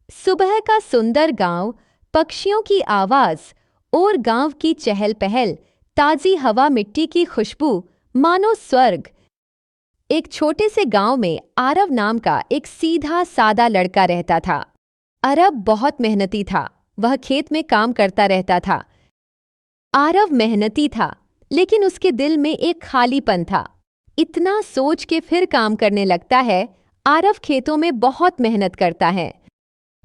सुबह का सुंदर गांव, पक्षियों की आवाज और गांव की चहल पहल, ताजी हवा, मिट्टी की खुशबू, मानो स्वर्ग। एक छोटे से गांव में आरव नाम का एक सीधा सादा लड़का रहता था। आरव बहुत मेहनती था। वह खेत में काम करता रहता था। आरव मेहनती था, लेकिन उसके दिल में एक खालीपन था। इतना सोच के फिर काम करने लगता है। आरव खेतों में बहुत मेहनत करता है।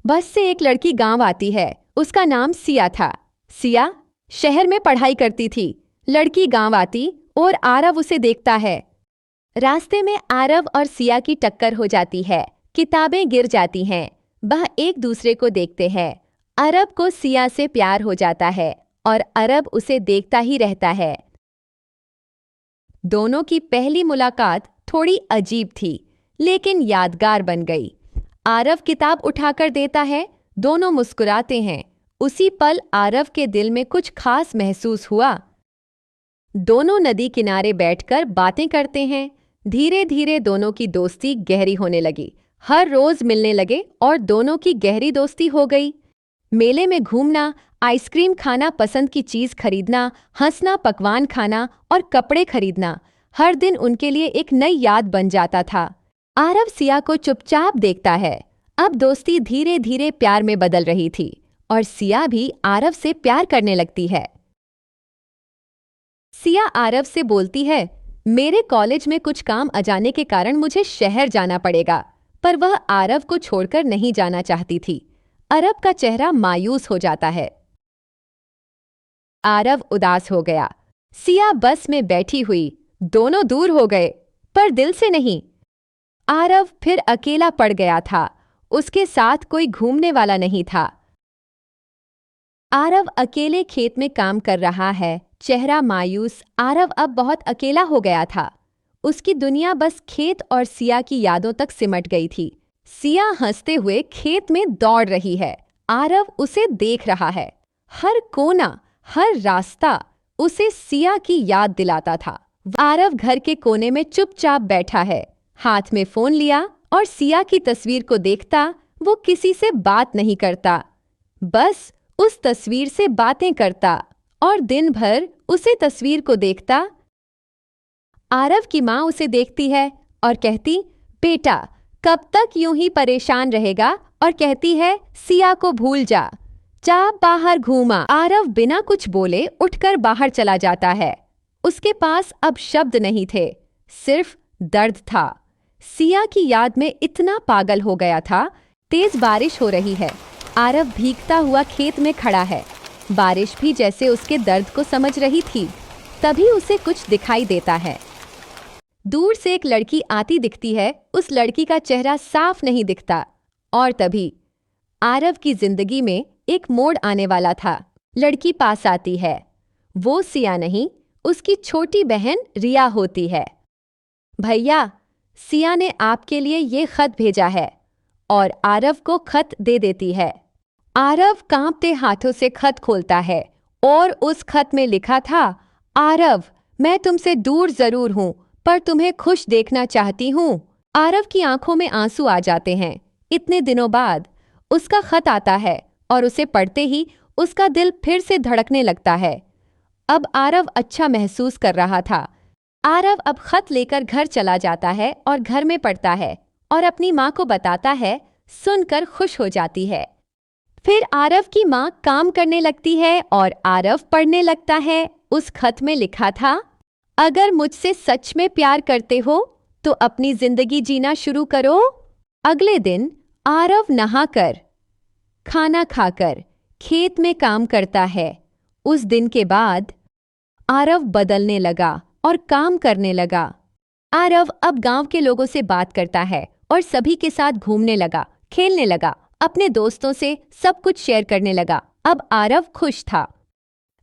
बस से एक लड़की गांव आती है। उसका नाम सिया था। सिया शहर में पढ़ाई करती थी। लड़की गांव आती और आरव उसे देखता है। रास्ते में आरव और सिया की टक्कर हो जाती है। किताबें गिर जाती हैं। वह एक दूसरे को देखते हैं। आरव को सिया से प्यार हो जाता है और आरव उसे देखता ही रहता है। दोनों की पहली मुलाकात थोड़ी अजीब थी, लेकिन यादगार बन गई। आरव किताब उठाकर देता है। दोनों मुस्कुराते हैं। उसी पल आरव के दिल में कुछ खास महसूस हुआ। दोनों नदी किनारे बैठकर बातें करते हैं। धीरे धीरे दोनों की दोस्ती गहरी होने लगी। हर रोज मिलने लगे और दोनों की गहरी दोस्ती हो गई। मेले में घूमना, आइसक्रीम खाना, पसंद की चीज खरीदना, हंसना, पकवान खाना और कपड़े खरीदना हर दिन उनके लिए एक नई याद बन जाता था। आरव सिया को चुपचाप देखता है। अब दोस्ती धीरे धीरे प्यार में बदल रही थी और सिया भी आरव से प्यार करने लगती है। सिया आरव से बोलती है, मेरे कॉलेज में कुछ काम आ जाने के कारण मुझे शहर जाना पड़ेगा। पर वह आरव को छोड़कर नहीं जाना चाहती थी। आरव का चेहरा मायूस हो जाता है। आरव उदास हो गया। सिया बस में बैठी हुई। दोनों दूर हो गए, पर दिल से नहीं। आरव फिर अकेला पड़ गया था। उसके साथ कोई घूमने वाला नहीं था। आरव अकेले खेत में काम कर रहा है, चेहरा मायूस। आरव अब बहुत अकेला हो गया था। उसकी दुनिया बस खेत और सिया की यादों तक सिमट गई थी। सिया हंसते हुए खेत में दौड़ रही है। आरव उसे देख रहा है। हर कोना, हर रास्ता उसे सिया की याद दिलाता था। आरव घर के कोने में चुपचाप बैठा है, हाथ में फोन लिया और सिया की तस्वीर को देखता। वो किसी से बात नहीं करता, बस उस तस्वीर से बातें करता और दिन भर उसे तस्वीर को देखता। आरव की माँ उसे देखती है और कहती, बेटा कब तक यूं ही परेशान रहेगा, और कहती है, सिया को भूल जा, जा बाहर घूमा। आरव बिना कुछ बोले उठकर बाहर चला जाता है। उसके पास अब शब्द नहीं थे, सिर्फ दर्द था। सिया की याद में इतना पागल हो गया था। तेज बारिश हो रही है। आरव भीगता हुआ खेत में खड़ा है। बारिश भी जैसे उसके दर्द को समझ रही थी। तभी उसे कुछ दिखाई देता है। दूर से एक लड़की आती दिखती है। उस लड़की का चेहरा साफ नहीं दिखता। और तभी आरव की जिंदगी में एक मोड़ आने वाला था। लड़की पास आती है। वो सिया नहीं, उसकी छोटी बहन रिया होती है। भैया, सिया ने आपके लिए ये खत भेजा है, और आरव को खत दे देती है। आरव कांपते हाथों से खत खोलता है और उस खत में लिखा था, आरव, मैं तुमसे दूर जरूर हूं, पर तुम्हें खुश देखना चाहती हूं। आरव की आंखों में आंसू आ जाते हैं। इतने दिनों बाद उसका खत आता है और उसे पढ़ते ही उसका दिल फिर से धड़कने लगता है। अब आरव अच्छा महसूस कर रहा था। आरव अब खत लेकर घर चला जाता है और घर में पढ़ता है और अपनी माँ को बताता है। सुनकर खुश हो जाती है। फिर आरव की माँ काम करने लगती है और आरव पढ़ने लगता है। उस खत में लिखा था, अगर मुझसे सच में प्यार करते हो तो अपनी जिंदगी जीना शुरू करो। अगले दिन आरव नहाकर, खाना खाकर खेत में काम करता है। उस दिन के बाद आरव बदलने लगा और काम करने लगा। आरव अब गांव के लोगों से बात करता है और सभी के साथ घूमने लगा, खेलने लगा, अपने दोस्तों से सब कुछ शेयर करने लगा। अब आरव खुश था।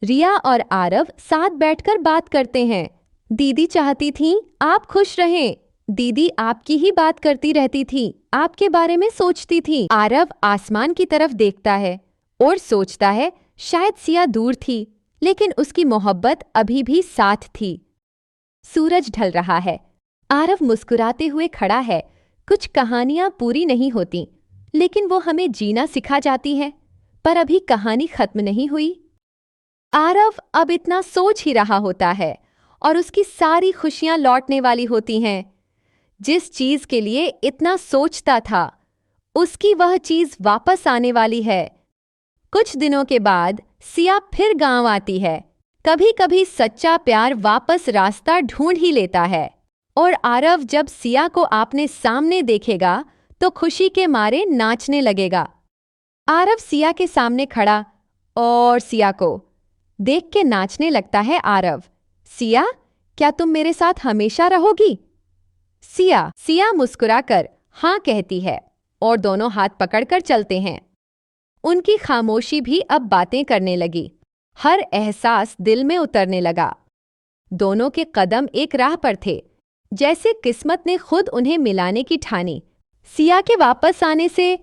रिया और आरव साथ बैठकर बात करते हैं। दीदी चाहती थी आप खुश रहें। दीदी आपकी ही बात करती रहती थी, आपके बारे में सोचती थी। आरव आसमान की तरफ देखता है और सोचता है, शायद सिया दूर थी, लेकिन उसकी मोहब्बत अभी भी साथ थी। सूरज ढल रहा है। आरव मुस्कुराते हुए खड़ा है। कुछ कहानियां पूरी नहीं होती, लेकिन वो हमें जीना सिखा जाती हैं। पर अभी कहानी खत्म नहीं हुई। आरव अब इतना सोच ही रहा होता है और उसकी सारी खुशियां लौटने वाली होती हैं। जिस चीज के लिए इतना सोचता था, उसकी वह चीज वापस आने वाली है। कुछ दिनों के बाद सिया फिर गांव आती है। कभी कभी सच्चा प्यार वापस रास्ता ढूंढ ही लेता है। और आरव जब सिया को आपने सामने देखेगा तो खुशी के मारे नाचने लगेगा। आरव सिया के सामने खड़ा और सिया को देख के नाचने लगता है। आरव, सिया, क्या तुम मेरे साथ हमेशा रहोगी? सिया मुस्कुराकर हाँ कहती है और दोनों हाथ पकड़कर चलते हैं। उनकी खामोशी भी अब बातें करने लगी। हर एहसास दिल में उतरने लगा। दोनों के कदम एक राह पर थे, जैसे किस्मत ने खुद उन्हें मिलाने की ठानी। सिया के वापस आने से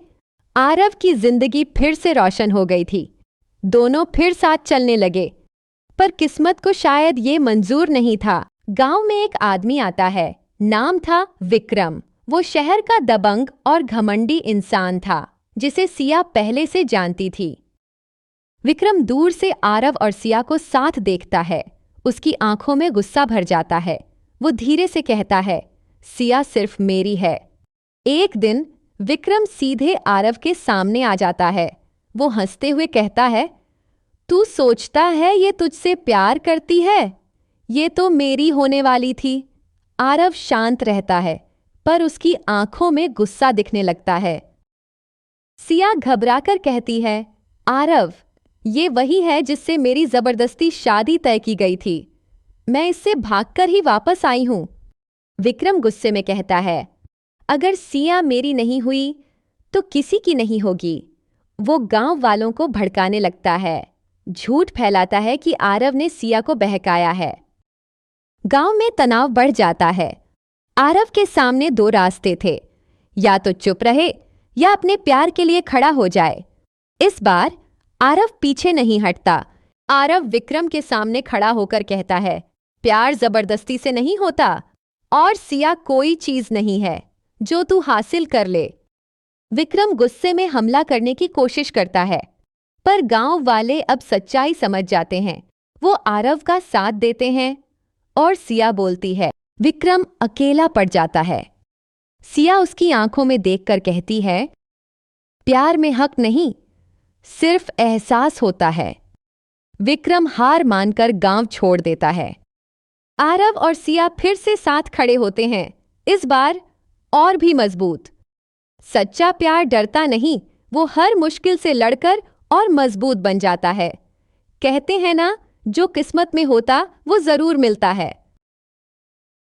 आरव की जिंदगी फिर से रोशन हो गई थी। दोनों फिर साथ चलने लगे। पर किस्मत को शायद ये मंजूर नहीं था। गांव में एक आदमी आता है, नाम था विक्रम। वो शहर का दबंग और घमंडी इंसान था, जिसे सिया पहले से जानती थी। विक्रम दूर से आरव और सिया को साथ देखता है। उसकी आंखों में गुस्सा भर जाता है। वो धीरे से कहता है, सिया सिर्फ मेरी है। एक दिन विक्रम सीधे आरव के सामने आ जाता है। वो हंसते हुए कहता है, तू सोचता है ये तुझसे प्यार करती है? ये तो मेरी होने वाली थी। आरव शांत रहता है, पर उसकी आंखों में गुस्सा दिखने लगता है। सिया घबराकर कहती है, आरव, ये वही है जिससे मेरी जबरदस्ती शादी तय की गई थी। मैं इससे भागकर ही वापस आई हूं। विक्रम गुस्से में कहता है, अगर सिया मेरी नहीं हुई तो किसी की नहीं होगी। वो गांव वालों को भड़काने लगता है, झूठ फैलाता है कि आरव ने सिया को बहकाया है। गांव में तनाव बढ़ जाता है। आरव के सामने दो रास्ते थे, या तो चुप रहे या अपने प्यार के लिए खड़ा हो जाए। इस बार आरव पीछे नहीं हटता। आरव विक्रम के सामने खड़ा होकर कहता है, प्यार जबरदस्ती से नहीं होता और सिया कोई चीज नहीं है जो तू हासिल कर ले। विक्रम गुस्से में हमला करने की कोशिश करता है, पर गांव वाले अब सच्चाई समझ जाते हैं। वो आरव का साथ देते हैं और सिया बोलती है। विक्रम अकेला पड़ जाता है। सिया उसकी आंखों में देखकर कहती है, प्यार में हक नहीं, सिर्फ एहसास होता है। विक्रम हार मानकर गांव छोड़ देता है। आरव और सिया फिर से साथ खड़े होते हैं, इस बार और भी मजबूत। सच्चा प्यार डरता नहीं, वो हर मुश्किल से लड़कर और मजबूत बन जाता है। कहते हैं ना, जो किस्मत में होता वो जरूर मिलता है।